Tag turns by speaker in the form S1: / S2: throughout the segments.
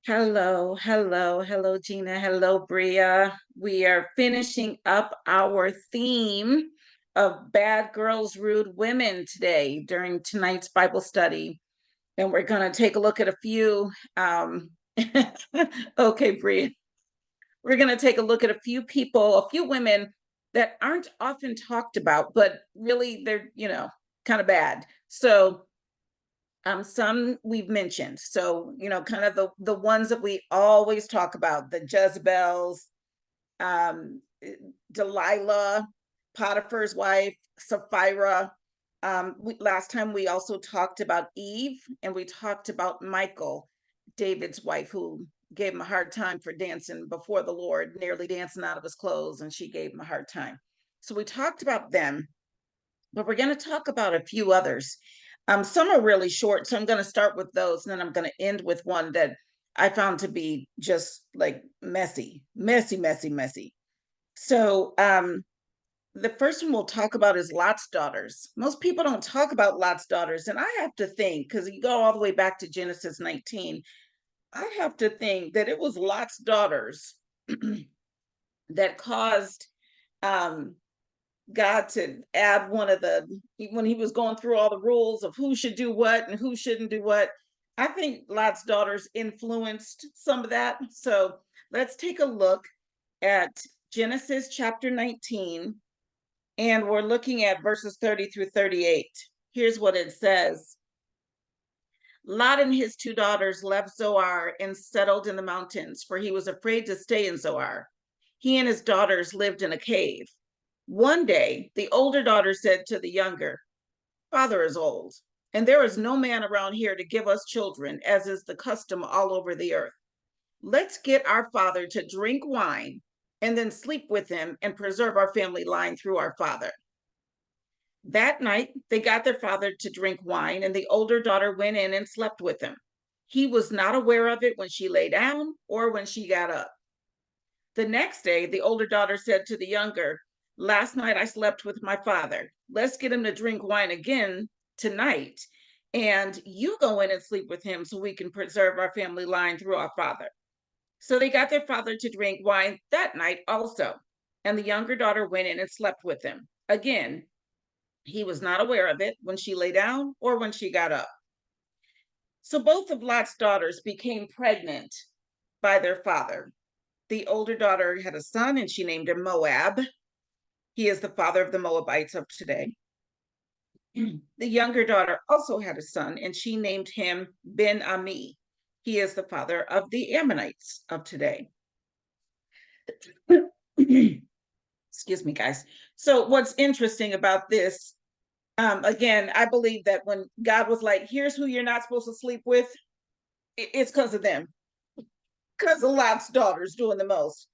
S1: Hello, Gina. Hello, Bria. We are finishing up our theme of bad girls, rude women today during tonight's Bible study. And we're going to take a look at a few. Okay, Bria. We're going to take a look at a few people, a few women that aren't often talked about, but really they're, kind of bad. So some we've mentioned. So, kind of the ones that we always talk about, the Jezebels, um, Delilah, Potiphar's wife, Sapphira. Last time we also talked about Eve, and we talked about Michael, David's wife, who gave him a hard time for dancing before the Lord, nearly dancing out of his clothes, and she gave him a hard time. So we talked about them, but we're going to talk about a few others. Some are really short, so I'm going to start with those, and then I'm going to end with one that I found to be just like messy, messy, messy, messy. So the first one we'll talk about is Lot's daughters. Most people don't talk about Lot's daughters, and I have to think, because you go all the way back to Genesis 19, I have to think that it was Lot's daughters that caused um, God to add one of when he was going through all the rules of who should do what and who shouldn't do what. I think Lot's daughters influenced some of that. So let's take a look at Genesis chapter 19, and we're looking at verses 30 through 38. Here's what it says. Lot and his two daughters left Zoar and settled in the mountains, for he was afraid to stay in Zoar. He and his daughters lived in a cave. One day, the older daughter said to the younger, "Father is old, and there is no man around here to give us children, as is the custom all over the earth. Let's get our father to drink wine and then sleep with him and preserve our family line through our father." That night, they got their father to drink wine, and the older daughter went in and slept with him. He was not aware of it when she lay down or when she got up. The next day, the older daughter said to the younger, "Last night I slept with my father. Let's get him to drink wine again tonight. And you go in and sleep with him so we can preserve our family line through our father." So they got their father to drink wine that night also. And the younger daughter went in and slept with him. Again, he was not aware of it when she lay down or when she got up. So both of Lot's daughters became pregnant by their father. The older daughter had a son and she named him Moab. He is the father of the Moabites of today. The younger daughter also had a son and she named him Ben Ami. He is the father of the Ammonites of today. Excuse me, guys. So, what's interesting about this, again, I believe that when God was like, "Here's who you're not supposed to sleep with," it's because of them, because of Lot's daughters doing the most.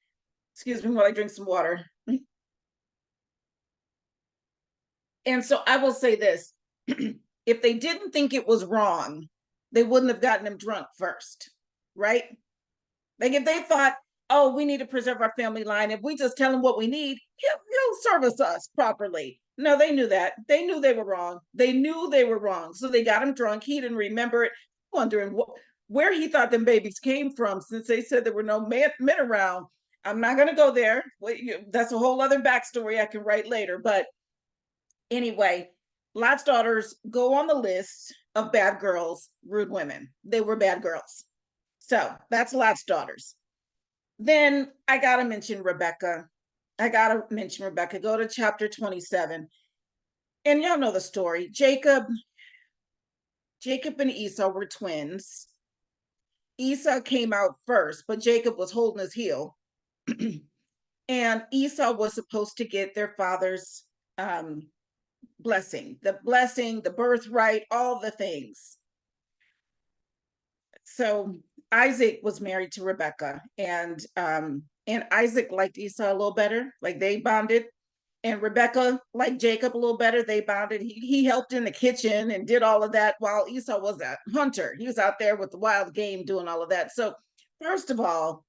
S1: Excuse me while I drink some water. And so I will say this, if they didn't think it was wrong, they wouldn't have gotten him drunk first, right? Like if they thought, "Oh, we need to preserve our family line. If we just tell him what we need, he'll service us properly." No, they knew that. They knew they were wrong. They knew they were wrong. So they got him drunk. He didn't remember it, wondering where he thought them babies came from, since they said there were no men around. I'm not going to go there. That's a whole other backstory I can write later. But anyway, Lot's daughters go on the list of bad girls, rude women. They were bad girls. So that's Lot's daughters. Then I got to mention Rebekah. Go to chapter 27. And y'all know the story. Jacob and Esau were twins. Esau came out first, but Jacob was holding his heel. And Esau was supposed to get their father's blessing, the birthright, all the things. So Isaac was married to Rebekah, and Isaac liked Esau a little better, like they bonded. And Rebekah liked Jacob a little better. They bonded. He helped in the kitchen and did all of that, while Esau was a hunter. He was out there with the wild game doing all of that. So first of all,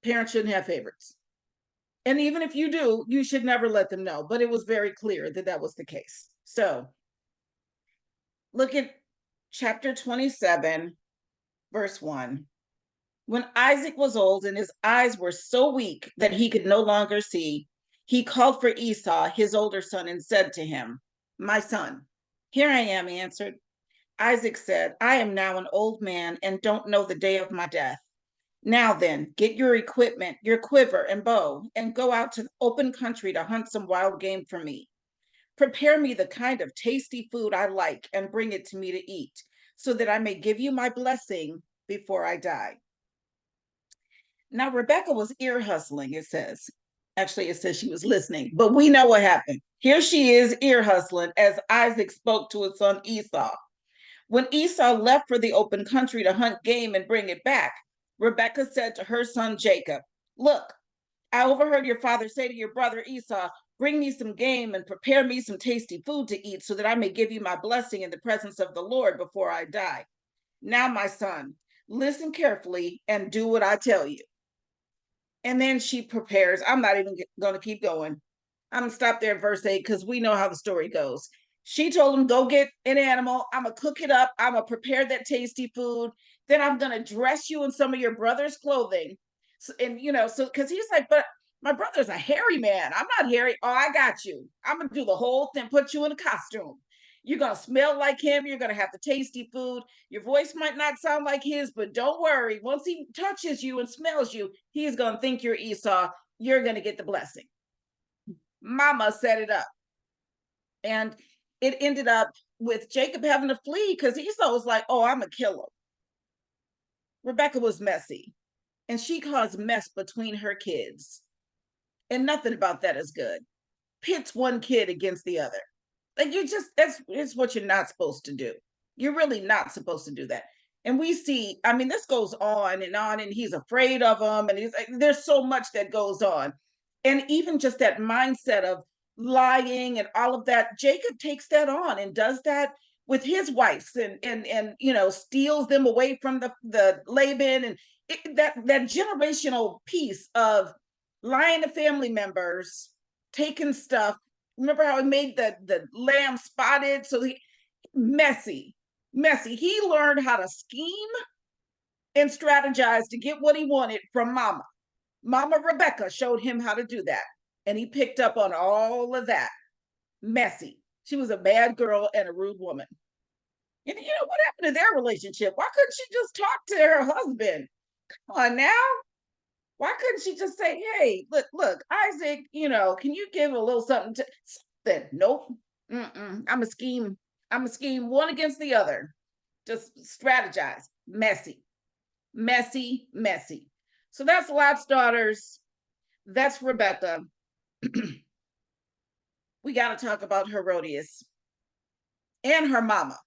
S1: parents shouldn't have favorites. And even if you do, you should never let them know. But it was very clear that that was the case. So look at chapter 27, verse 1. When Isaac was old and his eyes were so weak that he could no longer see, he called for Esau, his older son, and said to him, "My son." "Here I am," he answered. Isaac said, "I am now an old man and don't know the day of my death. Now then, get your equipment, your quiver and bow, and go out to the open country to hunt some wild game for me. Prepare me the kind of tasty food I like and bring it to me to eat, so that I may give you my blessing before I die." Now, Rebekah was ear hustling, it says. Actually, it says she was listening, but we know what happened. Here she is ear hustling as Isaac spoke to his son Esau. When Esau left for the open country to hunt game and bring it back, Rebekah said to her son Jacob, "Look, I overheard your father say to your brother Esau, 'Bring me some game and prepare me some tasty food to eat so that I may give you my blessing in the presence of the Lord before I die.' Now, my son, listen carefully and do what I tell you." And then she prepares. I'm not even going to keep going. I'm going to stop there at verse 8 because we know how the story goes. She told him, "Go get an animal. I'm going to cook it up. I'm going to prepare that tasty food. Then I'm going to dress you in some of your brother's clothing." So, and, so because he's like, "But my brother's a hairy man. I'm not hairy." "Oh, I got you. I'm going to do the whole thing, put you in a costume. You're going to smell like him. You're going to have the tasty food. Your voice might not sound like his, but don't worry. Once he touches you and smells you, he's going to think you're Esau. You're going to get the blessing." Mama set it up. And it ended up with Jacob having to flee because Esau was like, "Oh, I'm a killer." Rebekah was messy, and she caused mess between her kids. And nothing about that is good. Pits one kid against the other. Like it's what you're not supposed to do. You're really not supposed to do that. And we see, I mean, this goes on, and he's afraid of him, and he's like, there's so much that goes on. And even just that mindset of lying and all of that, Jacob takes that on and does that with his wives and steals them away from the Laban and that generational piece of lying to family members, taking stuff. Remember how he made the lamb spotted? So he messy, messy. He learned how to scheme and strategize to get what he wanted from mama. Mama Rebekah showed him how to do that. And he picked up on all of that. Messy. She was a bad girl and a rude woman. And what happened to their relationship? Why couldn't she just talk to her husband? Come on now. Why couldn't she just say, "Hey, look, Isaac, can you give a little something to something?" Nope. I'm a scheme. I'm a scheme one against the other. Just strategize. Messy, messy, messy. So that's Lot's daughters. That's Rebekah. We got to talk about Herodias and her mama.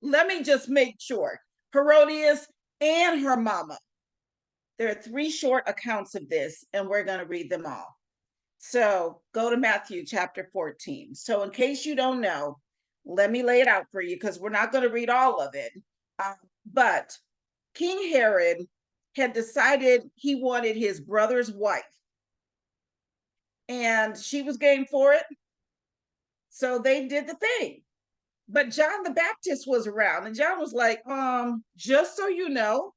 S1: Let me just make sure. Herodias and her mama. There are 3 short accounts of this, and we're going to read them all. So go to Matthew chapter 14. So in case you don't know, let me lay it out for you because we're not going to read all of it. But King Herod had decided he wanted his brother's wife, and she was game for it. So they did the thing. But John the Baptist was around, and John was like, just so you know,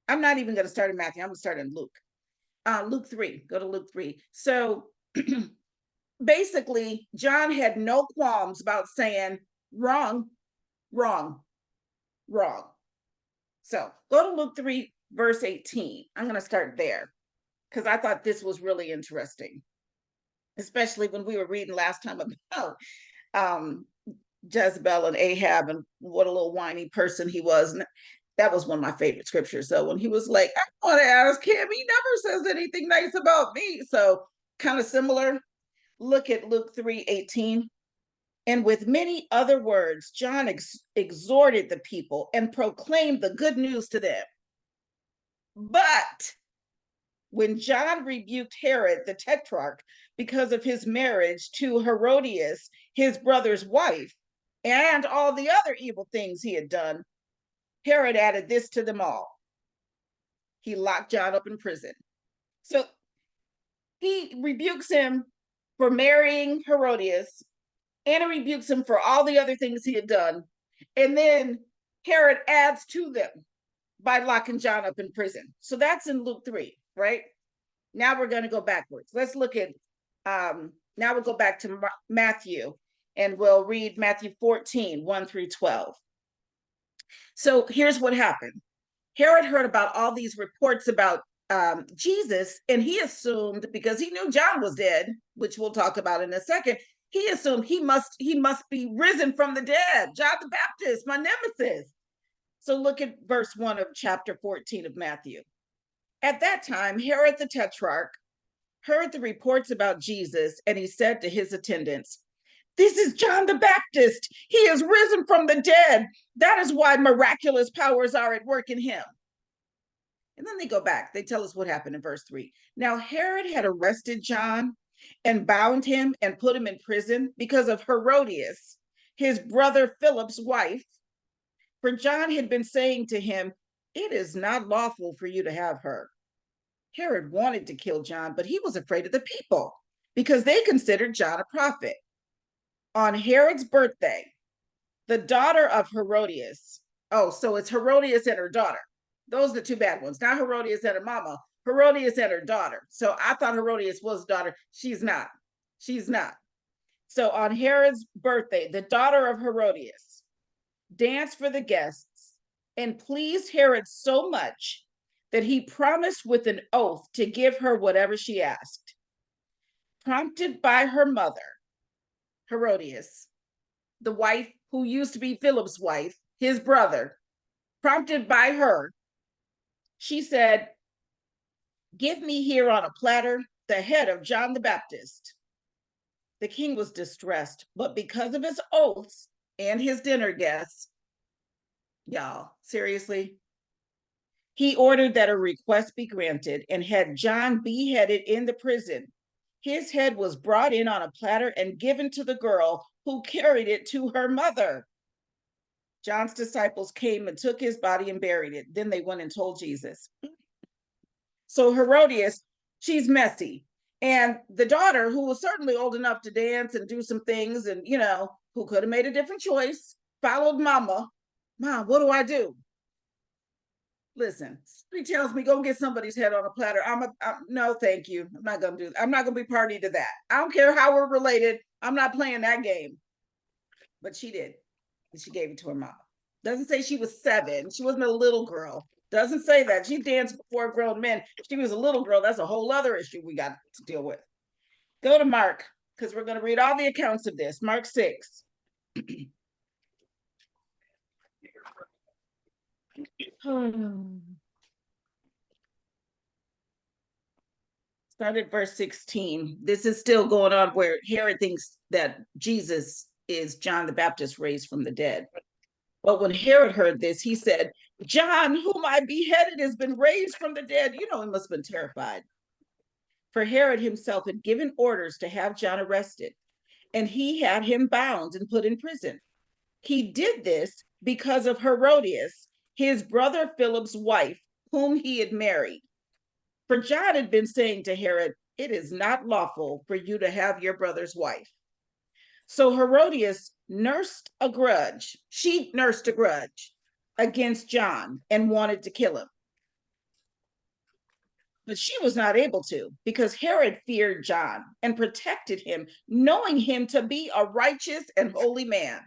S1: I'm not even going to start in Matthew. I'm going to start in Luke. Luke 3. Go to Luke 3. So basically, John had no qualms about saying wrong, wrong, wrong. So go to Luke 3, verse 18. I'm going to start there because I thought this was really interesting, especially when we were reading last time about Jezebel and Ahab and what a little whiny person he was. And that was one of my favorite scriptures. So when he was like, "I want to ask him, he never says anything nice about me." So kind of similar. Look at Luke 3:18. And with many other words, John exhorted the people and proclaimed the good news to them. But when John rebuked Herod the tetrarch because of his marriage to Herodias, his brother's wife, and all the other evil things he had done, Herod added this to them all. He locked John up in prison. So he rebukes him for marrying Herodias, and he rebukes him for all the other things he had done. And then Herod adds to them by locking John up in prison. So that's in Luke 3, right? Now we're going to go backwards. Let's look at, now we'll go back to Matthew, and we'll read Matthew 14, 1 through 12. So here's what happened. Herod heard about all these reports about Jesus, and he assumed, because he knew John was dead, which we'll talk about in a second, he assumed he must be risen from the dead. John the Baptist, my nemesis. So look at verse 1 of chapter 14 of Matthew. At that time, Herod the Tetrarch heard the reports about Jesus, and he said to his attendants, "This is John the Baptist. He is risen from the dead. That is why miraculous powers are at work in him." And then they go back. They tell us what happened in verse 3. Now Herod had arrested John and bound him and put him in prison because of Herodias, his brother Philip's wife. For John had been saying to him, "It is not lawful for you to have her." Herod wanted to kill John, but he was afraid of the people because they considered John a prophet. On Herod's birthday, the daughter of Herodias, oh, so it's Herodias and her daughter. Those are the two bad ones, not Herodias and her mama, Herodias and her daughter. So I thought Herodias was daughter. She's not. She's not. So on Herod's birthday, the daughter of Herodias danced for the guests and pleased Herod so much that he promised with an oath to give her whatever she asked. Prompted by her mother, Herodias, the wife who used to be Philip's wife, his brother, prompted by her, she said, "Give me here on a platter the head of John the Baptist." The king was distressed, but because of his oaths and his dinner guests, y'all, seriously, he ordered that a request be granted and had John beheaded in the prison. His head was brought in on a platter and given to the girl, who carried it to her mother. John's disciples came and took his body and buried it. Then they went and told Jesus. So Herodias, she's messy. And the daughter, who was certainly old enough to dance and do some things, and, you know, who could have made a different choice, followed mama. "Mom, what do I do?" Listen, he tells me, "Go get somebody's head on a platter." No, thank you. I'm not gonna do that. I'm not gonna be party to that. I don't care how we're related. I'm not playing that game. But she did. And she gave it to her mama. Doesn't say she was 7. She wasn't a little girl. Doesn't say that. She danced before grown men. She was a little girl. That's a whole other issue we got to deal with. Go to Mark, because we're going to read all the accounts of this. Mark 6. Start at verse 16. This is still going on where Herod thinks that Jesus is John the Baptist raised from the dead. But when Herod heard this, he said, "John, whom I beheaded, has been raised from the dead." You know, he must have been terrified. For Herod himself had given orders to have John arrested, and he had him bound and put in prison. He did this because of Herodias, his brother Philip's wife, whom he had married. For John had been saying to Herod, "It is not lawful for you to have your brother's wife." So Herodias nursed a grudge. She nursed a grudge against John and wanted to kill him. But she was not able to, because Herod feared John and protected him, knowing him to be a righteous and holy man.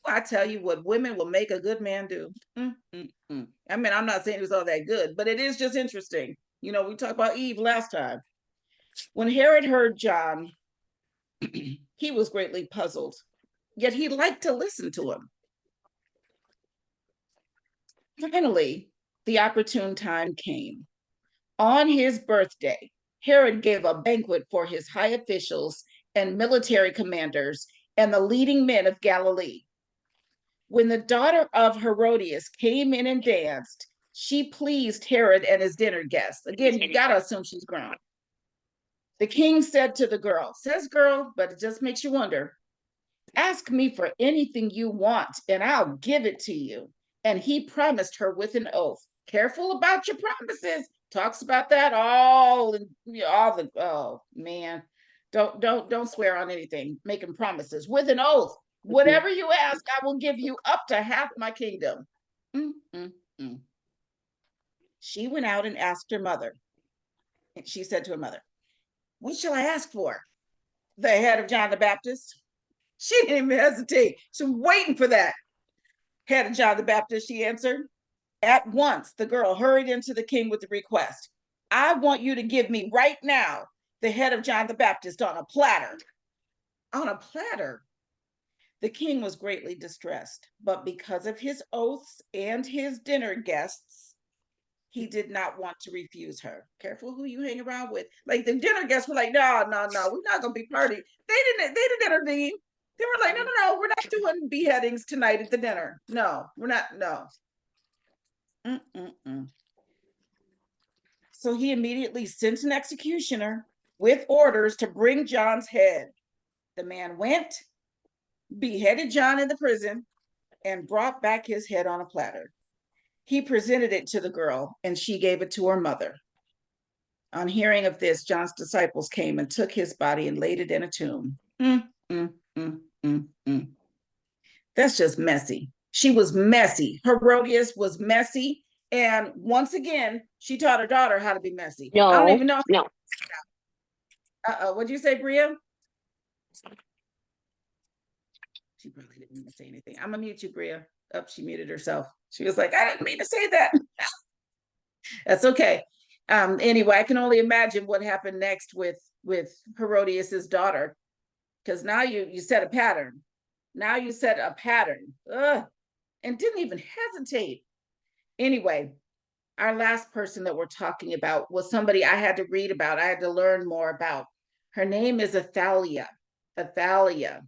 S1: I tell you what, women will make a good man do. I mean, I'm not saying it was all that good, but it is just interesting. You know, we talked about Eve last time. When Herod heard John, he was greatly puzzled, yet he liked to listen to him. Finally, the opportune time came. On his birthday, Herod gave a banquet for his high officials and military commanders and the leading men of Galilee. When the daughter of Herodias came in and danced, she pleased Herod and his dinner guests. Again, you got to assume she's grown. The king said to the girl, says girl, but it just makes you wonder, "Ask me for anything you want, and I'll give it to you." And he promised her with an oath. Careful about your promises. Talks about that all the oh man. Don't swear on anything. Making promises with an oath. "Whatever you ask, I will give you up to half my kingdom." She went out and asked her mother. And she said to her mother, "What shall I ask for? The head of John the Baptist?" She didn't even hesitate. She was waiting for that. "Head of John the Baptist," she answered. At once, the girl hurried into the king with the request. "I want you to give me right now the head of John the Baptist on a platter." On a platter. The king was greatly distressed, but because of his oaths and his dinner guests, he did not want to refuse her. Careful who you hang around with. Like the dinner guests were like, "No, no, no, we're not gonna be party." They didn't intervene. They were like, "No, no, no, we're not doing beheadings tonight at the dinner. No, we're not, no." Mm-mm-mm. So he immediately sent an executioner with orders to bring John's head. The man went, beheaded John in the prison, and brought back his head on a platter. He presented it to the girl, and she gave it to her mother. On hearing of this, John's disciples came and took his body and laid it in a tomb. Mm, mm, mm, mm, mm. That's just messy. She was messy. Herodias was messy. And once again, she taught her daughter how to be messy. I don't
S2: No,
S1: even know.
S2: no.
S1: What'd you say, Bria? She probably didn't mean to say anything. I'm gonna mute you, Bria. Oh, she muted herself. She was like, "I didn't mean to say that." That's okay. Anyway, I can only imagine what happened next with Herodias's daughter, because now you set a pattern. Now you set a pattern. Ugh, and didn't even hesitate. Anyway, our last person that we're talking about was somebody I had to read about. I had to learn more about. Her name is Athaliah. Athaliah.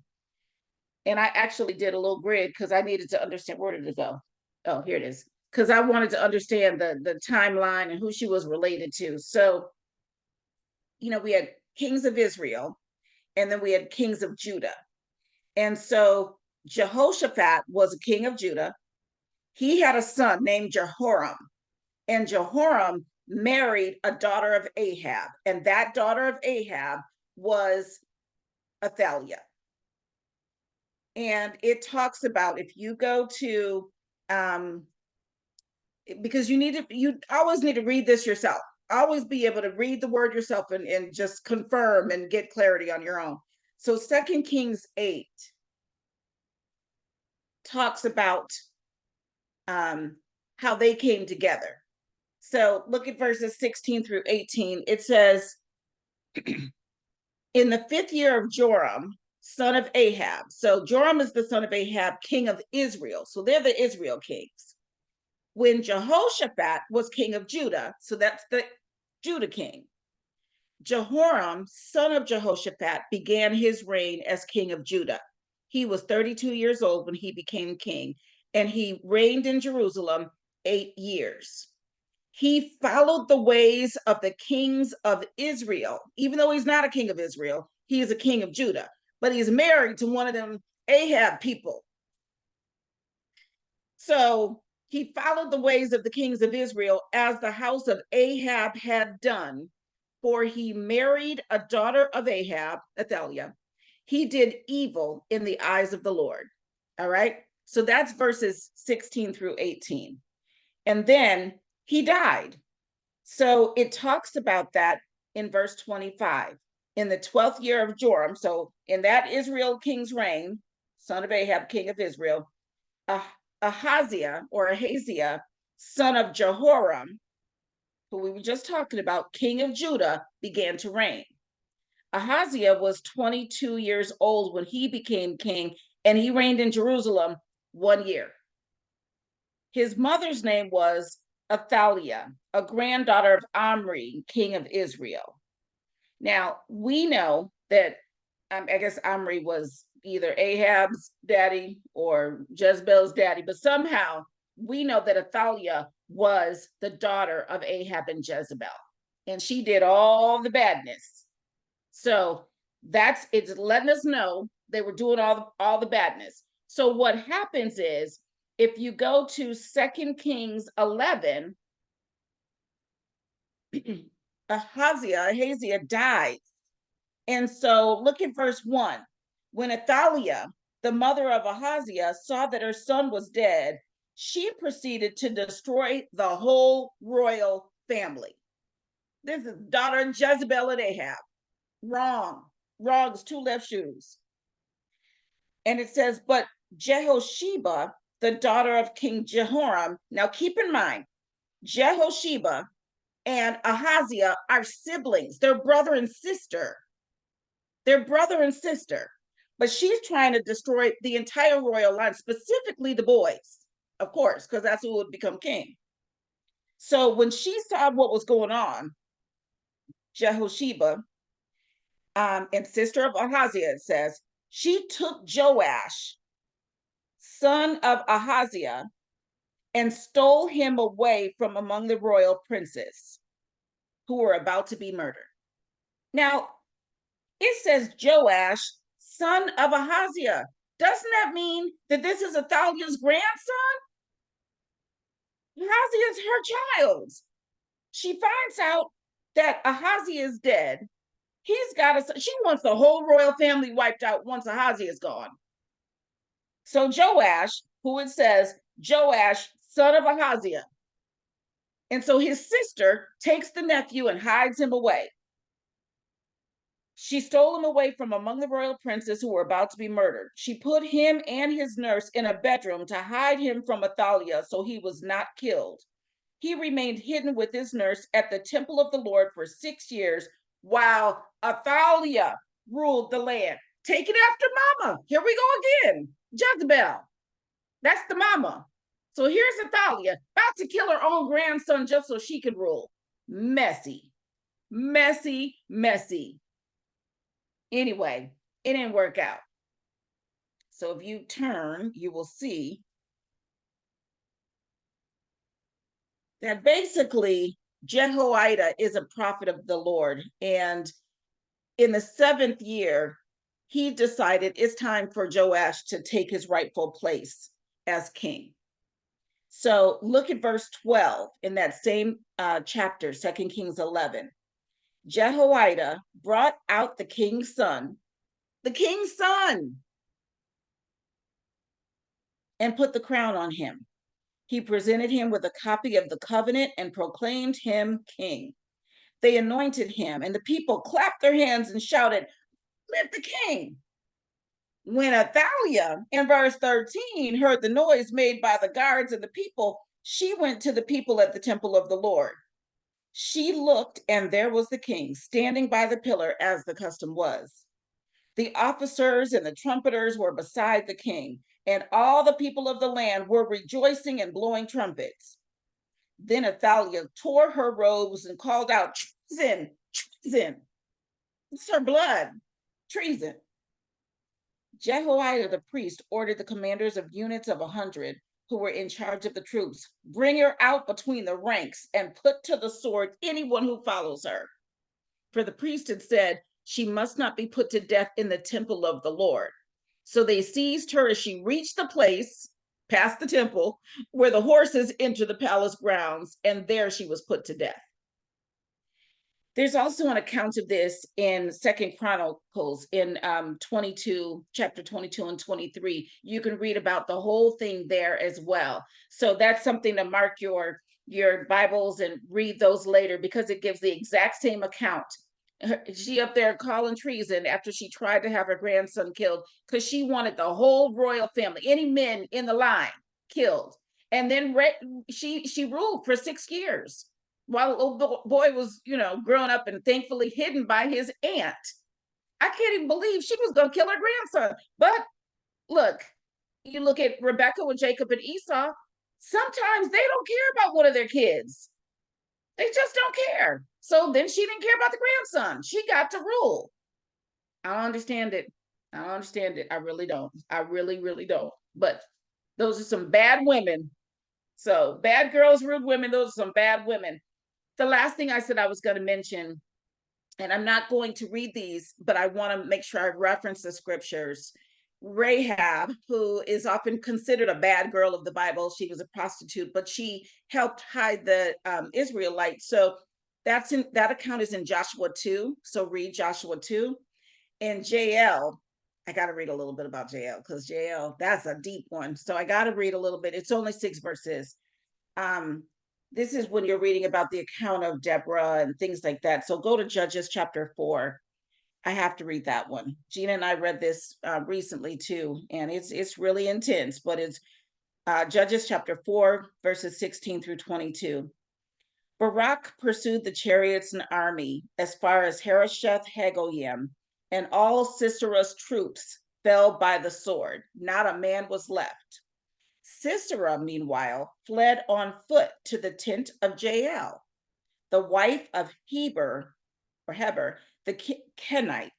S1: And I actually did a little grid because I needed to understand, where did it go? Oh, here it is. Because I wanted to understand the timeline and who she was related to. So, we had kings of Israel, and then we had kings of Judah. And so Jehoshaphat was a king of Judah. He had a son named Jehoram, and Jehoram married a daughter of Ahab, and that daughter of Ahab was Athaliah. And it talks about, if you go to because you always need to read this yourself, always be able to read the word yourself and just confirm and get clarity on your own. So 2 Kings 8 talks about how they came together. So look at verses 16 through 18. It says, "In the 5th year of Joram, son of Ahab." So Joram is the son of Ahab, king of Israel. So they're the Israel kings. "When Jehoshaphat was king of Judah," so that's the Judah king, "Jehoram, son of Jehoshaphat, began his reign as king of Judah. He was 32 years old when he became king, and he reigned in Jerusalem 8 years. He followed the ways of the kings of Israel." Even though he's not a king of Israel, he is a king of Judah, but he's married to one of them Ahab people. So he followed the ways of the kings of Israel, as the house of Ahab had done, for he married a daughter of Ahab, Athaliah. He did evil in the eyes of the Lord. All right. So that's verses 16 through 18. And then he died. So it talks about that in verse 25. "In the 12th year of Joram," so in that Israel king's reign, son of Ahab, king of Israel, Ahaziah, son of Jehoram, who we were just talking about, king of Judah, began to reign. Ahaziah was 22 years old when he became king, and he reigned in Jerusalem 1 year. His mother's name was Athaliah, a granddaughter of Omri, king of Israel. Now, we know that, I guess Omri was either Ahab's daddy or Jezebel's daddy, but somehow we know that Athaliah was the daughter of Ahab and Jezebel, and she did all the badness. So it's letting us know they were doing all the badness. So what happens is, if you go to 2 Kings 11, Ahaziah died. And so look at verse 1. "When Athaliah, the mother of Ahaziah, saw that her son was dead, she proceeded to destroy the whole royal family. This is daughter of Jezebel and Ahab. Wrong. Wrong is two left shoes. And it says, but Jehosheba, the daughter of King Jehoram, now keep in mind, Jehosheba and Ahaziah are siblings. They're brother and sister. They're brother and sister. But she's trying to destroy the entire royal line, specifically the boys, of course, because that's who would become king. So when she saw what was going on, Jehosheba, and sister of Ahaziah, it says, she took Joash, son of Ahaziah, and stole him away from among the royal princes who were about to be murdered. Now, it says Joash, son of Ahaziah. Doesn't that mean that this is Athaliah's grandson? Ahaziah is her child. She finds out that Ahaziah is dead. He's got she wants the whole royal family wiped out once Ahaziah is gone. So Joash, who it says, Joash, son of Ahaziah. And so his sister takes the nephew and hides him away. She stole him away from among the royal princes who were about to be murdered. She put him and his nurse in a bedroom to hide him from Athaliah so he was not killed. He remained hidden with his nurse at the temple of the Lord for 6 years while Athaliah ruled the land. Take it after mama. Here we go again. Jezebel. That's the mama. So here's Athaliah about to kill her own grandson just so she could rule. Messy, messy, messy. Anyway, it didn't work out. So if you turn, you will see that basically Jehoiada is a prophet of the Lord. And in the 7th year, he decided it's time for Joash to take his rightful place as king. So look at verse 12 in that same chapter, 2 Kings 11. Jehoiada brought out the king's son, and put the crown on him. He presented him with a copy of the covenant and proclaimed him king. They anointed him, and the people clapped their hands and shouted, "Live the king!" When Athaliah, in verse 13, heard the noise made by the guards and the people, she went to the people at the temple of the Lord. She looked, and there was the king standing by the pillar as the custom was. The officers and the trumpeters were beside the king, and all the people of the land were rejoicing and blowing trumpets. Then Athaliah tore her robes and called out, "Treason, treason." It's her blood, treason. Jehoiada the priest ordered the commanders of units of 100 who were in charge of the troops, "Bring her out between the ranks and put to the sword anyone who follows her." For the priest had said, she must not be put to death in the temple of the Lord. So they seized her as she reached the place, past the temple, where the horses enter the palace grounds, and there she was put to death. There's also an account of this in 2 Chronicles in chapter 22 and 23. You can read about the whole thing there as well. So that's something to mark your Bibles and read those later, because it gives the exact same account. She up there calling treason after she tried to have her grandson killed because she wanted the whole royal family, any men in the line, killed. And then she ruled for 6 years while the little boy was, growing up and thankfully hidden by his aunt. I can't even believe she was going to kill her grandson. But look, you look at Rebekah with Jacob and Esau, sometimes they don't care about one of their kids. They just don't care. So then she didn't care about the grandson. She got to rule. I don't understand it. I really don't. I really, really don't. But those are some bad women. So bad girls, rude women, those are some bad women. The last thing I said I was going to mention, and I'm not going to read these, but I want to make sure I reference the scriptures. Rahab, who is often considered a bad girl of the Bible, she was a prostitute, but she helped hide the Israelites. So that account is in Joshua 2. So read Joshua 2. And Jael, I got to read a little bit about Jael, because Jael, that's a deep one. So I got to read a little bit. It's only 6 verses. Um, this is when you're reading about the account of Deborah and things like that. So go to Judges chapter 4. I have to read that one. Gina and I read this recently too, and it's really intense. But it's Judges chapter 4, verses 16 through 22. Barak pursued the chariots and army as far as Harosheth Hagoyim, and all Sisera's troops fell by the sword. Not a man was left. Sisera, meanwhile, fled on foot to the tent of Jael, the wife of Heber, the Kenite,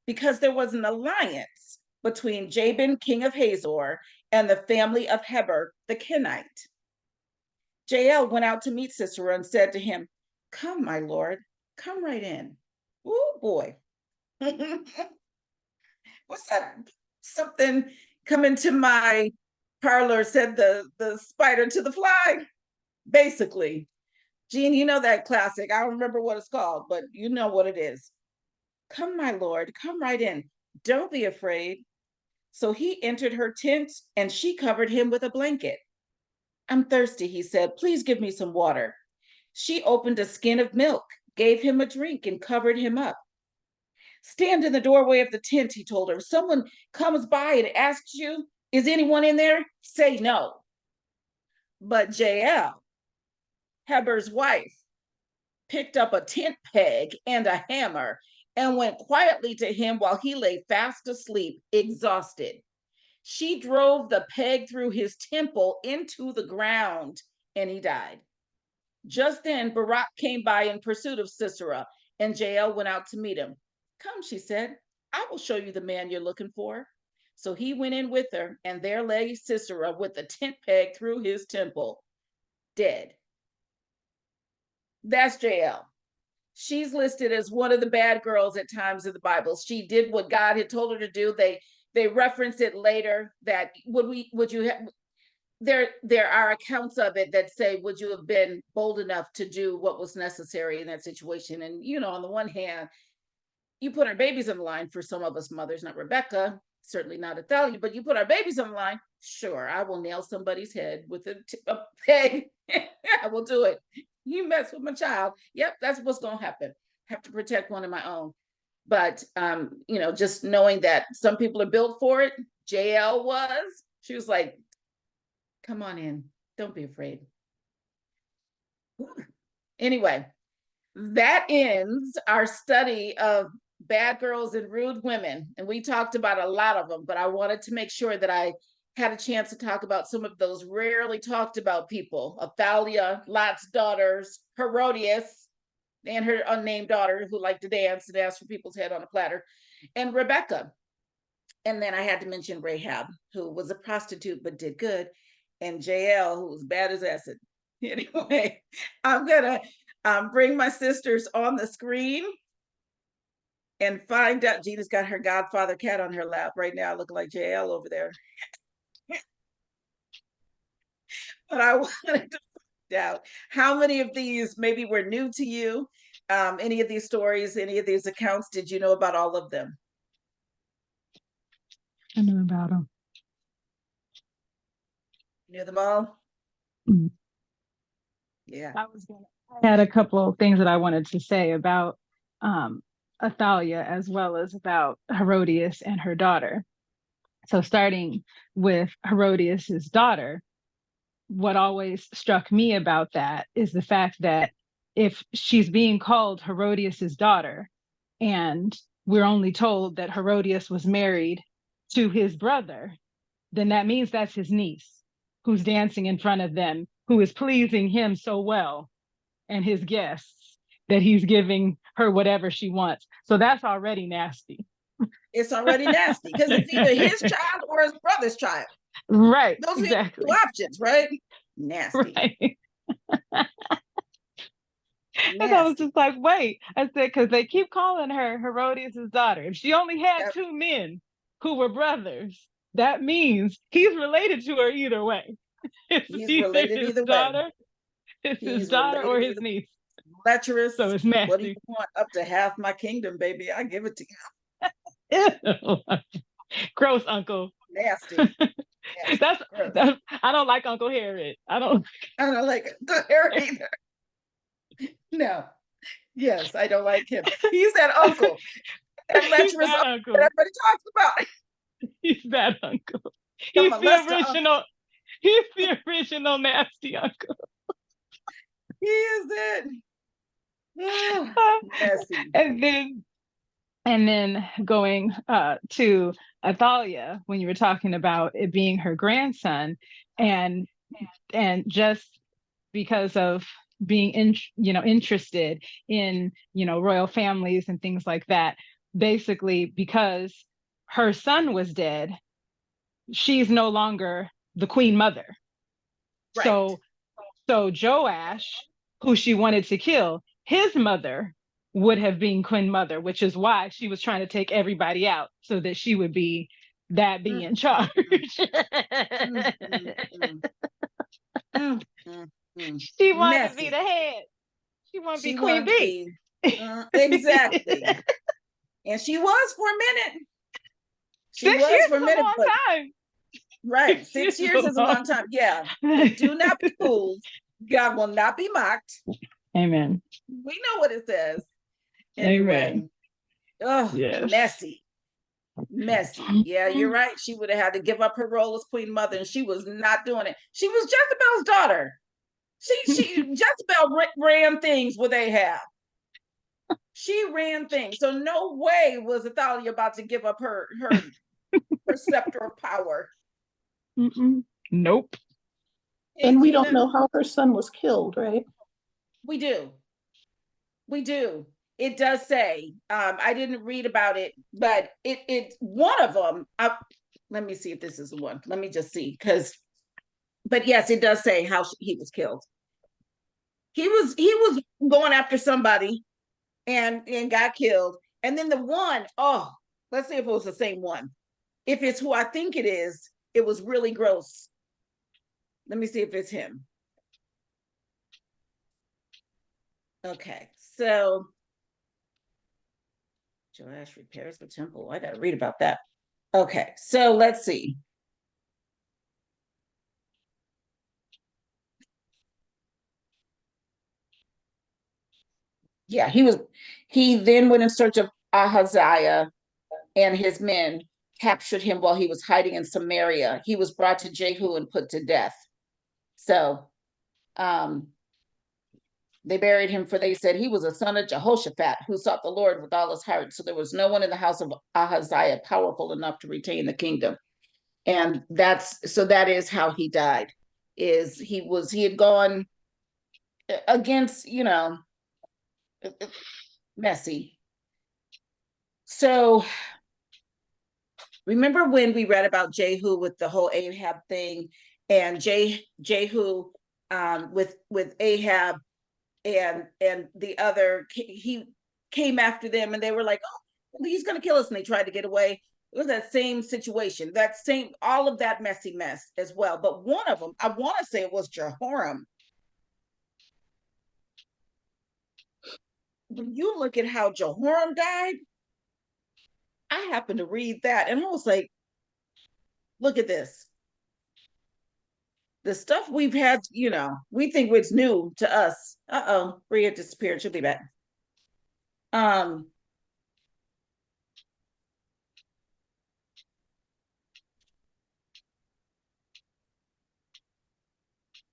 S1: because there was an alliance between Jabin, king of Hazor, and the family of Heber, the Kenite. Jael went out to meet Sisera and said to him, "Come, my lord, come right in." Oh boy. What's that? Something coming to my parlor, said the spider to the fly. Basically. Jean, you know that classic. I don't remember what it's called, but you know what it is. "Come, my lord, come right in. Don't be afraid." So he entered her tent and she covered him with a blanket. "I'm thirsty," he said. "Please give me some water." She opened a skin of milk, gave him a drink, and covered him up. "Stand in the doorway of the tent," he told her. "If someone comes by and asks you, 'Is anyone in there?' say no." But Jael, Heber's wife, picked up a tent peg and a hammer and went quietly to him while he lay fast asleep, exhausted. She drove the peg through his temple into the ground, and he died. Just then, Barak came by in pursuit of Sisera, and Jael went out to meet him. "Come," she said, "I will show you the man you're looking for." So he went in with her, and there lay Sisera with the tent peg through his temple, dead. That's Jael. She's listed as one of the bad girls at times in the Bible. She did what God had told her to do. They reference it later that would you have, there are accounts of it that say, would you have been bold enough to do what was necessary in that situation? And on the one hand, you put our babies on the line. For some of us mothers, not Rebekah, certainly not Athaliah, but you put our babies on the line. Sure, I will nail somebody's head with a peg. I will do it. You mess with my child, yep, that's what's going to happen. Have to protect one of my own. But just knowing that some people are built for it. Jael was. She was like, "Come on in, don't be afraid." Anyway, that ends our study of bad girls and rude women, and we talked about a lot of them, but I wanted to make sure that I had a chance to talk about some of those rarely talked about people: Athaliah, Lot's daughters, Herodias, and her unnamed daughter who liked to dance and ask for people's head on a platter, and Rebekah. And then I had to mention Rahab, who was a prostitute but did good, and Jael, who was bad as acid. Anyway, I'm gonna bring my sisters on the screen and find out. Gina's got her godfather cat on her lap right now, looking like Jael over there. But I wanted to find out how many of these maybe were new to you. Any of these stories, any of these accounts, did you know about all of them?
S2: I knew about them.
S1: You knew them all?
S2: Mm.
S1: Yeah.
S2: I had a couple of things that I wanted to say about Athaliah, as well as about Herodias and her daughter. So starting with Herodias's daughter, what always struck me about that is the fact that if she's being called Herodias's daughter, and we're only told that Herodias was married to his brother, then that means that's his niece who's dancing in front of them, who is pleasing him so well and his guests that he's giving her whatever she wants. So that's already nasty.
S1: It's already nasty because it's either his child or his brother's child.
S2: Right.
S1: Those
S2: Exactly.
S1: are the two options, right? Nasty.
S2: Right.
S1: Nasty.
S2: And I was just like, wait. I said, because they keep calling her Herodias' daughter. If she only had two men who were brothers, that means he's related to her either way.
S1: He's related either
S2: daughter,
S1: way.
S2: It's his daughter or his niece.
S1: Lecherous.
S2: So it's nasty.
S1: What do you want? Up to half my kingdom, baby. I give it to you.
S2: Gross, Uncle.
S1: Nasty. Nasty.
S2: That's
S1: Gross.
S2: that's. I don't like Uncle Harriet. I don't.
S1: I don't like the hair either. No. Yes, I don't like him. He's that uncle, that
S2: He's
S1: lecherous
S2: that
S1: uncle
S2: uncle.
S1: that everybody talks about.
S2: He's that uncle.
S1: The
S2: He's the
S1: molester uncle.
S2: original. He's the original nasty uncle.
S1: He is it. Oh, messy.
S2: and then going to Athaliah, when you were talking about it being her grandson, and just because of being interested in royal families and things like that, basically because her son was dead, she's no longer the queen mother.
S1: Right.
S2: So Joash, who she wanted to kill, his mother would have been queen mother, which is why she was trying to take everybody out so that she would be in charge. She wanted to be
S1: Messy.
S2: the head. She wanted to be
S1: She
S2: Queen
S1: wanted to
S2: Bee.
S1: be exactly. And she was for a minute. She
S2: 6
S1: was
S2: years
S1: for a
S2: is a
S1: minute,
S2: long
S1: but
S2: time.
S1: right, 6
S2: 6 years
S1: years is a long time. Yeah. But do not be fooled. God will not be mocked.
S2: Amen.
S1: We know what it says.
S2: Amen.
S1: Anyway. Oh,
S2: Yes.
S1: messy. Messy. Yeah, you're right. She would have had to give up her role as queen mother, and she was not doing it. She was Jezebel's daughter. She Jezebel ran things with Ahab. She ran things. So no way was Athaliah about to give up her scepter of power.
S2: Nope.
S3: And we don't know how her son was killed, right?
S1: We do. We do. It does say. I didn't read about it, but it one of them. Let me see if this is the one. Let me just see, but yes, it does say how he was killed. He was going after somebody and got killed. And then the one, oh, let's see if it was the same one. If it's who I think it is, it was really gross. Let me see if it's him. Okay, so Joash repairs the temple. I gotta read about that. Okay, so let's see. Yeah, he then went in search of Ahaziah, and his men captured him while he was hiding in Samaria. He was brought to Jehu and put to death. So they buried him, for they said he was a son of Jehoshaphat who sought the Lord with all his heart. So there was no one in the house of Ahaziah powerful enough to retain the kingdom. And that is how he died. He had gone against, messy. So remember when we read about Jehu with the whole Ahab thing, and Jehu with Ahab and the other, he came after them, and they were like, oh, he's going to kill us, and they tried to get away. It was that same situation, all of that messy mess as well. But one of them, I want to say it was Jehoram. When you look at how Jehoram died, I happened to read that, and I was like, look at this. The stuff we've had, we think it's new to us. Bria disappeared. She'll be back.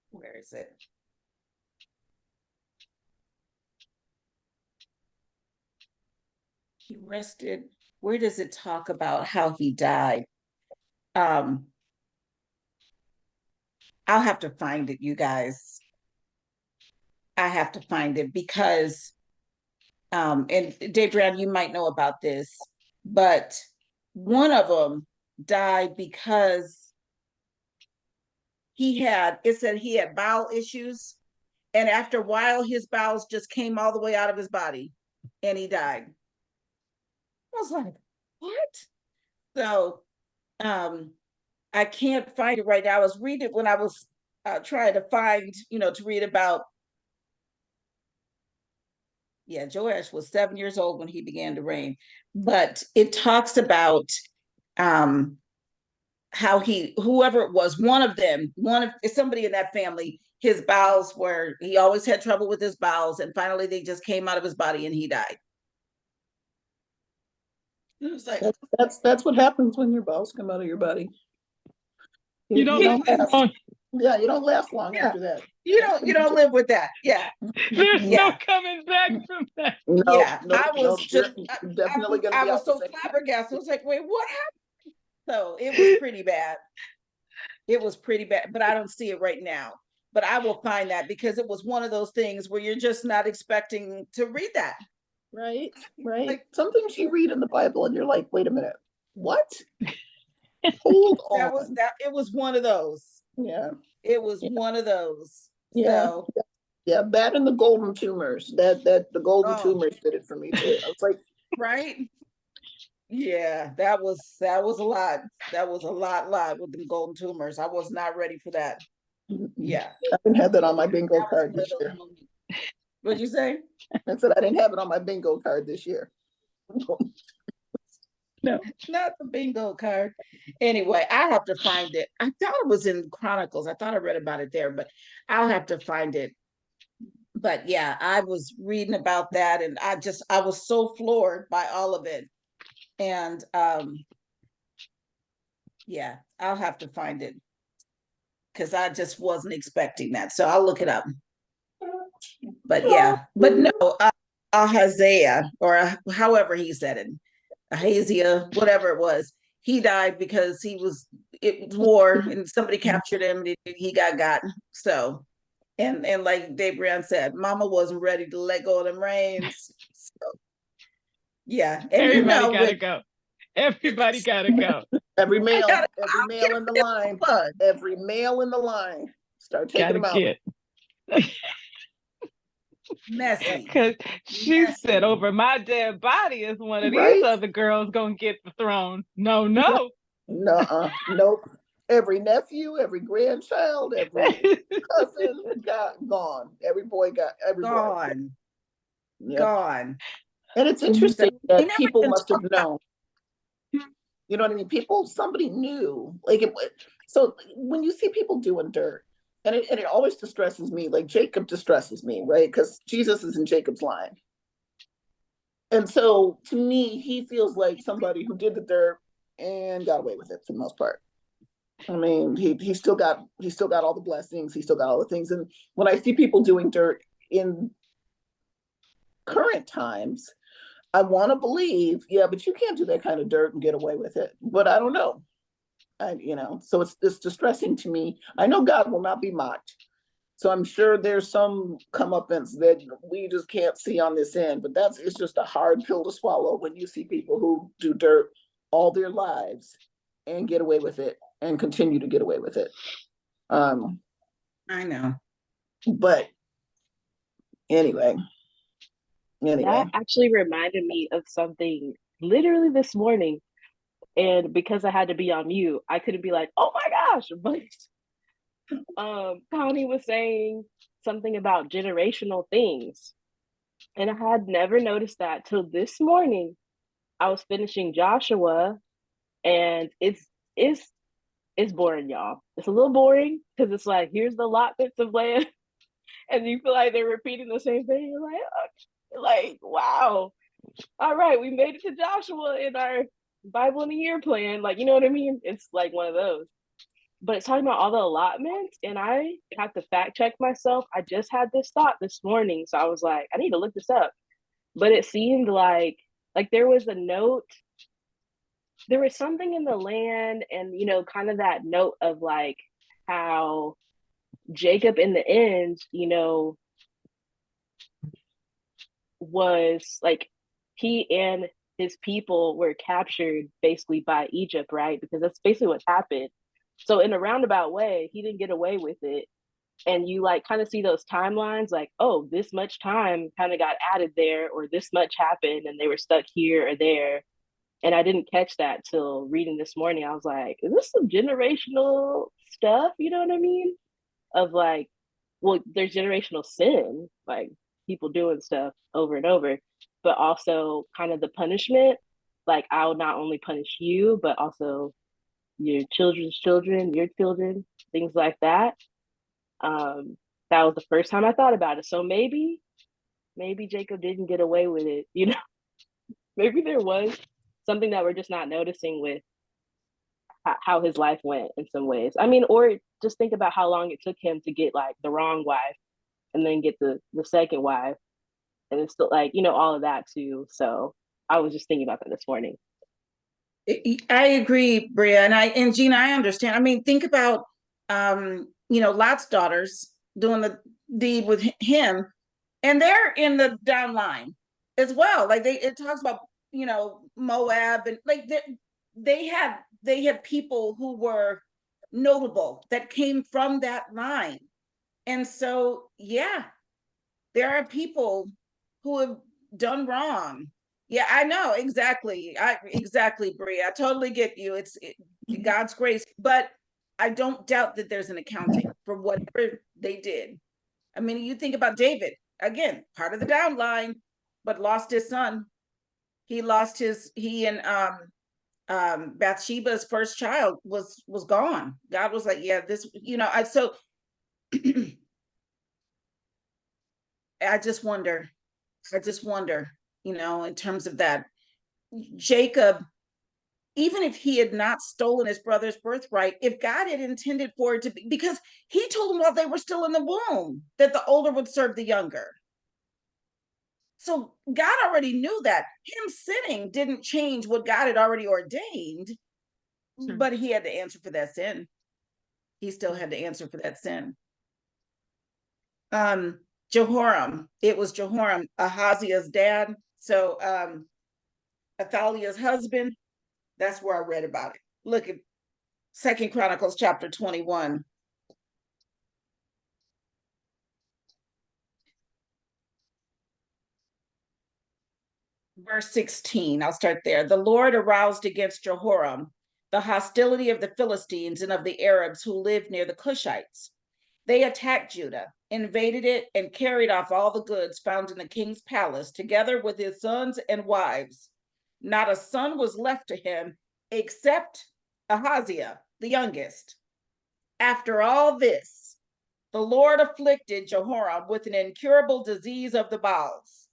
S1: Where is it? He rested. Where does it talk about how he died? I'll have to find it, you guys. I have to find it because, and Dave Brown, you might know about this, but one of them died because it said he had bowel issues. And after a while, his bowels just came all the way out of his body and he died. I was like, what? So I can't find it right now. I was reading it when I was trying to find, to read about. Yeah, Joash was 7 years old when he began to reign. But it talks about how whoever it was, one of them, somebody in that family, his bowels were, he always had trouble with his bowels, and finally they just came out of his body and he died. It was like,
S3: that's what happens when your bowels come out of your body.
S2: You don't
S3: last.
S2: long.
S3: Yeah, you don't last long after that.
S1: You don't live with that. Yeah.
S2: There's no
S1: Yeah.
S2: coming back from that.
S3: No,
S1: Yeah.
S3: no,
S1: I was just
S3: you're definitely gonna
S1: I
S3: be
S1: was
S3: out
S1: so
S3: the same time.
S1: flabbergasted. I was like, wait, what happened? So it was pretty bad. It was pretty bad, but I don't see it right now. But I will find that, because it was one of those things where you're just not expecting to read that.
S3: Right, right.
S1: Like,
S3: some things you read in the Bible and you're like, wait a minute, what? Hold on.
S1: It was one of those.
S3: Yeah.
S1: It was one of those.
S3: Yeah.
S1: So
S3: yeah, that and the golden tumors. That the golden tumors did it for me too. I was like,
S1: right. Yeah, that was a lot. That was a lot with the golden tumors. I was not ready for that. Yeah.
S3: I didn't have that on my bingo card this year.
S1: What'd you say?
S3: I said I didn't have it on my bingo card this year.
S1: No, not the bingo card. Anyway, I have to find it. I thought it was in Chronicles. I thought I read about it there, but I'll have to find it. But yeah, I was reading about that, and I was so floored by all of it. And yeah, I'll have to find it, because I just wasn't expecting that. So I'll look it up. But yeah, but no, Ahaziah, or however he said it, Ahaziah, whatever it was, he died because it was war, and somebody captured him, and he got. So, and like Debrian said, Mama wasn't ready to let go of them reins. So, yeah, and
S2: everybody gotta go. Everybody gotta go.
S3: Every male in the line. Every male in the line. Start taking them out.
S1: Messy.
S2: Because she said, over my dead body is one of these other girls gonna get the throne. No.
S3: Nope. Every nephew, every grandchild, every cousin got gone. Every boy got
S1: gone. Yep. Gone.
S3: And it's interesting that people must have known. You know what I mean? Somebody knew. So when you see people doing dirt, and it always distresses me, like Jacob distresses me, right? Because Jesus is in Jacob's line. And so to me, he feels like somebody who did the dirt and got away with it for the most part. I mean, he still got all the blessings, he still got all the things. And when I see people doing dirt in current times, I want to believe, yeah, but you can't do that kind of dirt and get away with it. But I don't know. So it's distressing to me. I know God will not be mocked. So I'm sure there's some comeuppance that we just can't see on this end, but it's just a hard pill to swallow when you see people who do dirt all their lives and get away with it and continue to get away with it.
S1: I know.
S3: But anyway.
S4: That actually reminded me of something literally this morning. And because I had to be on mute, I couldn't be like, oh my gosh. But Connie was saying something about generational things. And I had never noticed that till this morning. I was finishing Joshua, and it's boring, y'all. It's a little boring because it's like, here's the allotments of land. And you feel like they're repeating the same thing. You're like, wow. All right, we made it to Joshua in our Bible in a year plan. Like, you know what I mean? It's like one of those. But it's talking about all the allotments, and I have to fact check myself. I just had this thought this morning, so I was like, I need to look this up. But it seemed like there was a note. There was something in the land, and kind of that note of like how Jacob in the end, was like, he and his people were captured basically by Egypt, right? Because that's basically what happened. So in a roundabout way, he didn't get away with it. And you like kind of see those timelines, like, oh, this much time kind of got added there, or this much happened and they were stuck here or there. And I didn't catch that till reading this morning. I was like, is this some generational stuff? You know what I mean? Of like, well, there's generational sin, like people doing stuff over and over, but also kind of the punishment. like, I'll not only punish you, but also your children's children, your children, things like that. That was the first time I thought about it. So maybe Jacob didn't get away with it, you know. Maybe there was something that we're just not noticing with how his life went in some ways. I mean, or just think about how long it took him to get like the wrong wife and then get the second wife, and it's still like, you know, all of that too. So I was just thinking about that this morning.
S1: I agree, Bria, and Gina, I understand. I mean, think about Lot's daughters doing the deed with him, and they're in the down line as well. Like it talks about Moab, and like they had people who were notable that came from that line, and so yeah, there are people who have done wrong. Yeah, I know exactly. Exactly, Bria. I totally get you. It's God's grace, but I don't doubt that there's an accounting for whatever they did. I mean, you think about David, again, part of the downline, but lost his son. He and Bathsheba's first child was gone. God was like, yeah, this, so I just wonder, in terms of that, Jacob, even if he had not stolen his brother's birthright, if God had intended for it to be, because he told them while they were still in the womb that the older would serve the younger. So God already knew that. Him sinning didn't change what God had already ordained, but he had to answer for that sin. He still had to answer for that sin. Jehoram, it was Jehoram, Ahaziah's dad. So Athaliah's husband, that's where I read about it. Look at 2 Chronicles chapter 21. Verse 16, I'll start there. The Lord aroused against Jehoram the hostility of the Philistines and of the Arabs who lived near the Cushites. They attacked Judah, invaded it, and carried off all the goods found in the king's palace, together with his sons and wives. Not a son was left to him except Ahaziah, the youngest. After all this, the Lord afflicted Jehoram with an incurable disease of the bowels.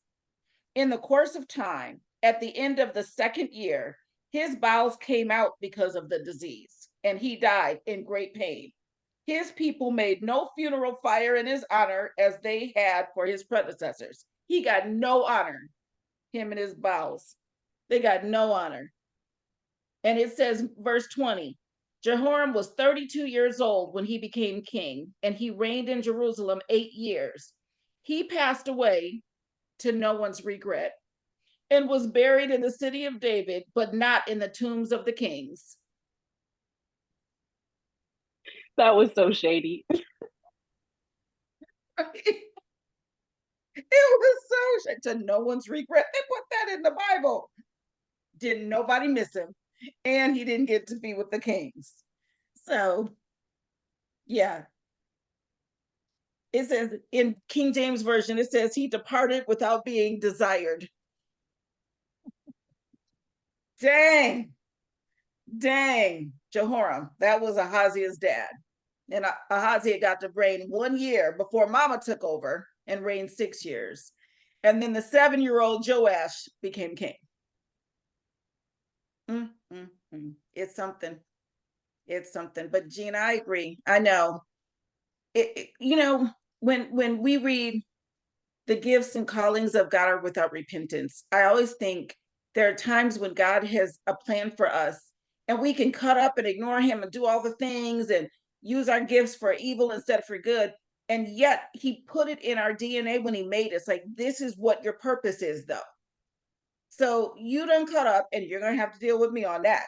S1: In the course of time, at the end of the second year, his bowels came out because of the disease, and he died in great pain. His people made no funeral fire in his honor as they had for his predecessors. He got no honor, him and his bowels. They got no honor. And it says, verse 20, Jehoram was 32 years old when he became king, and he reigned in Jerusalem 8 years. He passed away to no one's regret and was buried in the city of David, but not in the tombs of the kings.
S4: That was so shady.
S1: It was so shady. To no one's regret. They put that in the Bible. Didn't nobody miss him. And he didn't get to be with the kings. So, yeah. It says in King James Version, it says he departed without being desired. Dang. Jehoram, that was Ahaziah's dad. And Ahaziah got to reign 1 year before Mama took over and reigned 6 years. And then the 7-year-old Joash became king. It's something. It's something. But Gina, I agree. I know. When we read the gifts and callings of God are without repentance, I always think there are times when God has a plan for us and we can cut up and ignore him and do all the things and use our gifts for evil instead of for good. And yet he put it in our DNA when he made us. Like, this is what your purpose is, though. So you done cut up and you're going to have to deal with me on that.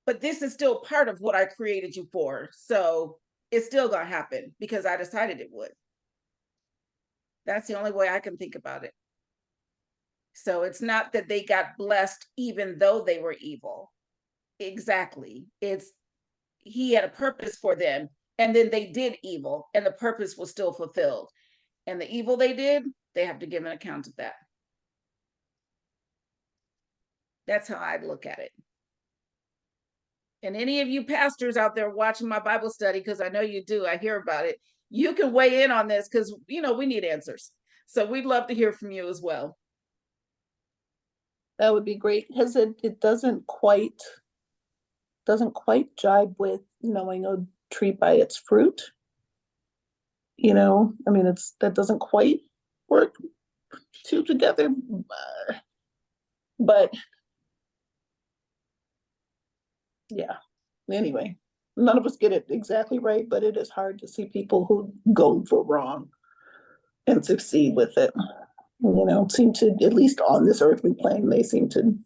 S1: But this is still part of what I created you for. So it's still going to happen because I decided it would. That's the only way I can think about it. So it's not that they got blessed even though they were evil. Exactly. It's he had a purpose for them, and then they did evil, and the purpose was still fulfilled. And the evil they did, they have to give an account of that. That's how I look at it. And any of you pastors out there watching my Bible study, because I know you do, I hear about it, you can weigh in on this, because we need answers. So we'd love to hear from you as well.
S3: That would be great, because it doesn't quite jibe with knowing a tree by its fruit. I mean, that doesn't quite work two together. But yeah, anyway, none of us get it exactly right, but it is hard to see people who go for wrong and succeed with it. Seem to, at least on this earthly plane, they seem to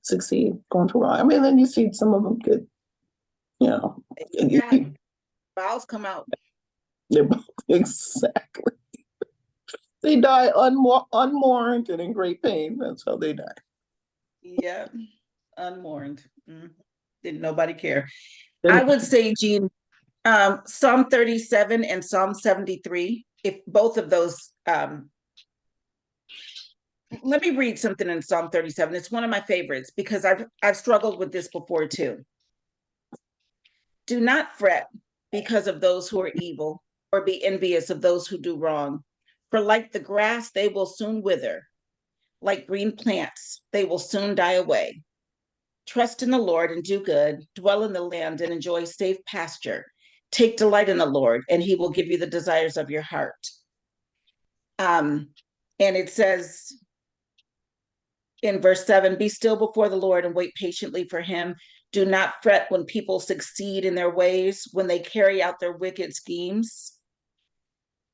S3: succeed going for wrong. I mean, then you see some of them get,
S1: Vows come out.
S3: Exactly. They die unmourned and in great pain. That's how they die.
S1: Yeah, unmourned. Didn't nobody care. I would say, Jean, Psalm 37 and Psalm 73, if both of those, let me read something in Psalm 37. It's one of my favorites because I've struggled with this before too. Do not fret because of those who are evil, or be envious of those who do wrong. For like the grass, they will soon wither. Like green plants, they will soon die away. Trust in the Lord and do good. Dwell in the land and enjoy safe pasture. Take delight in the Lord, and he will give you the desires of your heart. And it says in verse 7, be still before the Lord and wait patiently for him. Do not fret when people succeed in their ways, when they carry out their wicked schemes.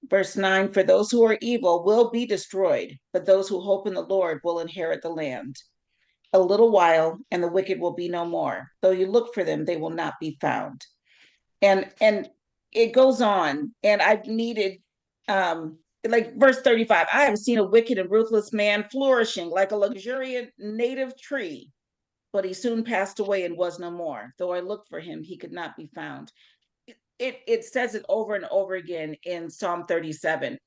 S1: Verse 9, for those who are evil will be destroyed, but those who hope in the Lord will inherit the land. A little while, and the wicked will be no more. Though you look for them, they will not be found. And it goes on, and I've needed, like verse 35, I have seen a wicked and ruthless man flourishing like a luxuriant native tree, but he soon passed away and was no more. Though I looked for him, he could not be found. It says it over and over again in Psalm 37.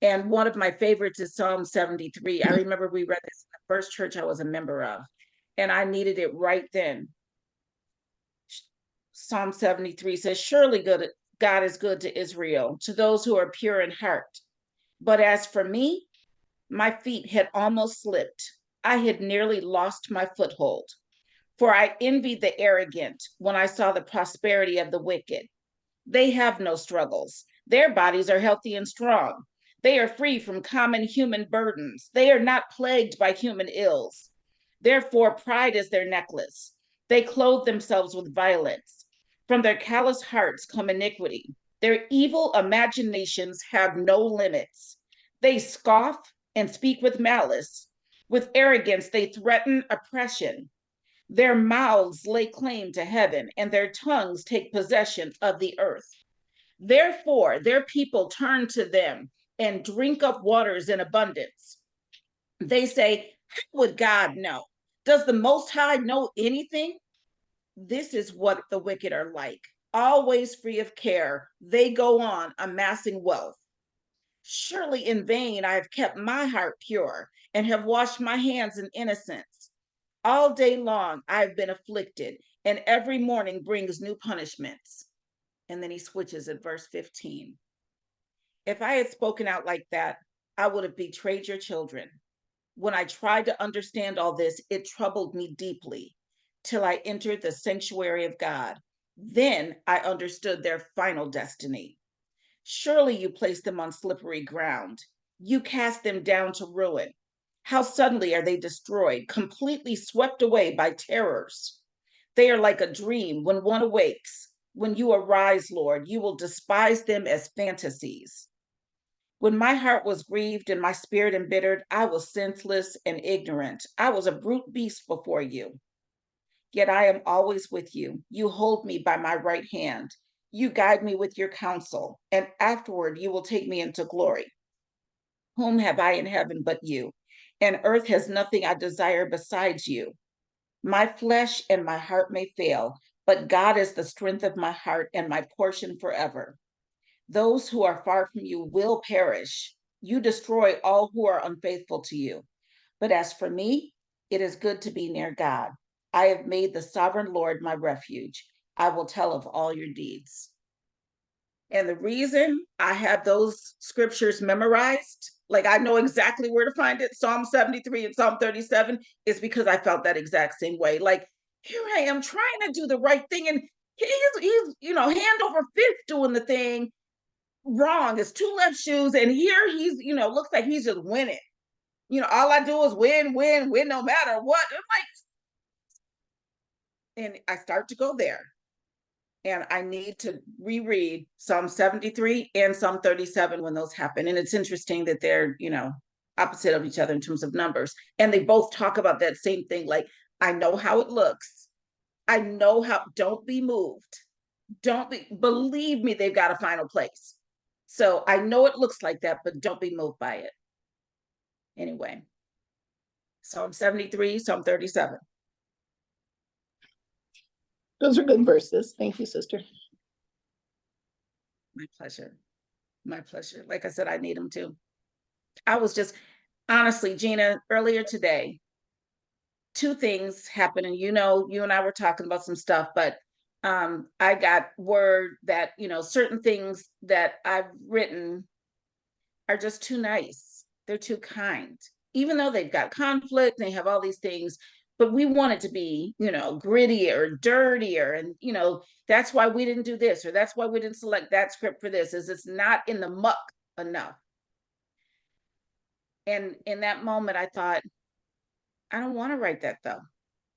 S1: And one of my favorites is Psalm 73. I remember we read this in the first church I was a member of, and I needed it right then. Psalm 73 says, surely God is good to Israel, to those who are pure in heart. But as for me, my feet had almost slipped. I had nearly lost my foothold. For I envied the arrogant when I saw the prosperity of the wicked. They have no struggles. Their bodies are healthy and strong. They are free from common human burdens. They are not plagued by human ills. Therefore, pride is their necklace. They clothe themselves with violence. From their callous hearts come iniquity. Their evil imaginations have no limits. They scoff and speak with malice. With arrogance, they threaten oppression. Their mouths lay claim to heaven, and their tongues take possession of the earth. Therefore, their people turn to them and drink up waters in abundance. They say, how would God know? Does the Most High know anything? This is what the wicked are like. Always free of care, they go on amassing wealth. Surely in vain I have kept my heart pure and have washed my hands in innocence. All day long I've been afflicted, and every morning brings new punishments. And then he switches at verse 15. If I had spoken out like that, I would have betrayed your children. When I tried to understand all this, it troubled me deeply till I entered the sanctuary of God. Then I understood their final destiny. Surely you placed them on slippery ground. You cast them down to ruin. How suddenly are they destroyed, completely swept away by terrors. They are like a dream when one awakes. When you arise, Lord, you will despise them as fantasies. When my heart was grieved and my spirit embittered, I was senseless and ignorant. I was a brute beast before you. Yet I am always with you. You hold me by my right hand. You guide me with your counsel, and afterward you will take me into glory. Whom have I in heaven but you? And earth has nothing I desire besides you. My flesh and my heart may fail, but God is the strength of my heart and my portion forever. Those who are far from you will perish. You destroy all who are unfaithful to you. But as for me, It is good to be near God. I have made the sovereign Lord my refuge. I will tell of all your deeds. And the reason I have those scriptures memorized, like I know exactly where to find it, Psalm 73 and Psalm 37, is because I felt that exact same way. Like, here I am trying to do the right thing, and he's hand over fist doing the thing wrong. It's two left shoes, and here he's, looks like he's just winning. All I do is win, win, win, no matter what. And I start to go there. And I need to reread Psalm 73 and Psalm 37 when those happen. And it's interesting that they're, opposite of each other in terms of numbers. And they both talk about that same thing. Like, I know how it looks. I know how, don't be moved. Believe me, they've got a final place. So I know it looks like that, but don't be moved by it. Anyway, Psalm 73, Psalm 37.
S3: Those are good verses. Thank you, sister.
S1: My pleasure. My pleasure. Like I said, I need them too. I was just, honestly, Gina, earlier today, two things happened. And you and I were talking about some stuff, but I got word that, certain things that I've written are just too nice. They're too kind. Even though they've got conflict, they have all these things, but we want it to be, grittier, dirtier. And, that's why we didn't do this, or that's why we didn't select that script for this, is it's not in the muck enough. And in that moment, I thought, I don't want to write that though.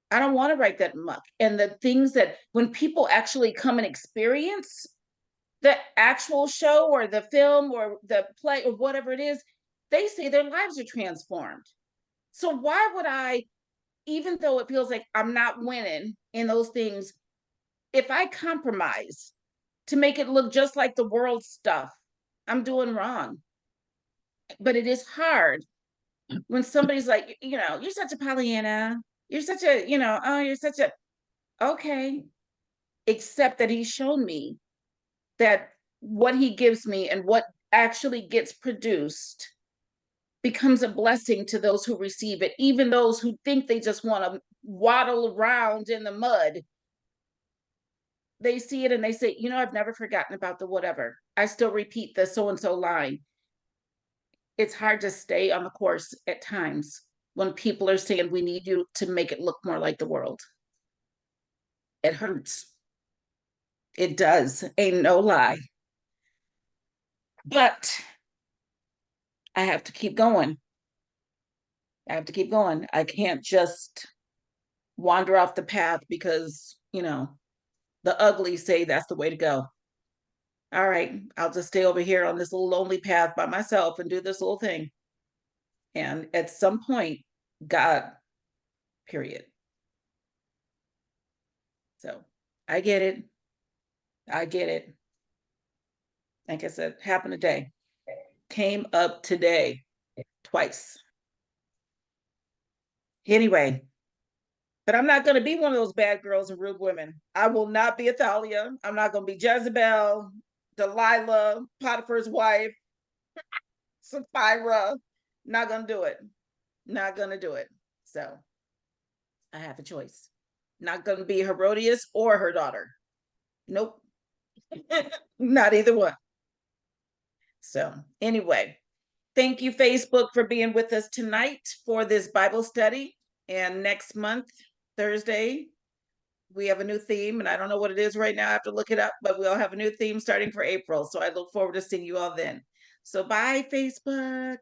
S1: I don't want to write that muck. And the things that when people actually come and experience the actual show or the film or the play or whatever it is, they say their lives are transformed. So why would I, even though it feels like I'm not winning in those things, if I compromise to make it look just like the world stuff, I'm doing wrong. But it is hard when somebody's like, you're such a Pollyanna, you're such a, you're such a, okay, except that he's shown me that what he gives me and what actually gets produced becomes a blessing to those who receive it, even those who think they just want to waddle around in the mud. They see it and they say, I've never forgotten about the whatever. I still repeat the so-and-so line. It's hard to stay on the course at times when people are saying, we need you to make it look more like the world. It hurts. It does. Ain't no lie. But I have to keep going. I can't just wander off the path because, the ugly say that's the way to go. All right, I'll just stay over here on this little lonely path by myself and do this little thing. And at some point, God, period. So I get it. Like I said, happened today. Came up today twice. Anyway, but I'm not going to be one of those bad girls and rude women. I will not be Athaliah. I'm not going to be Jezebel, Delilah, Potiphar's wife, Sapphira. Not going to do it. Not going to do it. So I have a choice. Not going to be Herodias or her daughter. Nope. Not either one. So anyway, thank you, Facebook, for being with us tonight for this Bible study. And next month, Thursday, we have a new theme, and I don't know what it is right now. I have to look it up, but we'll have a new theme starting for April. So I look forward to seeing you all then. So bye, Facebook.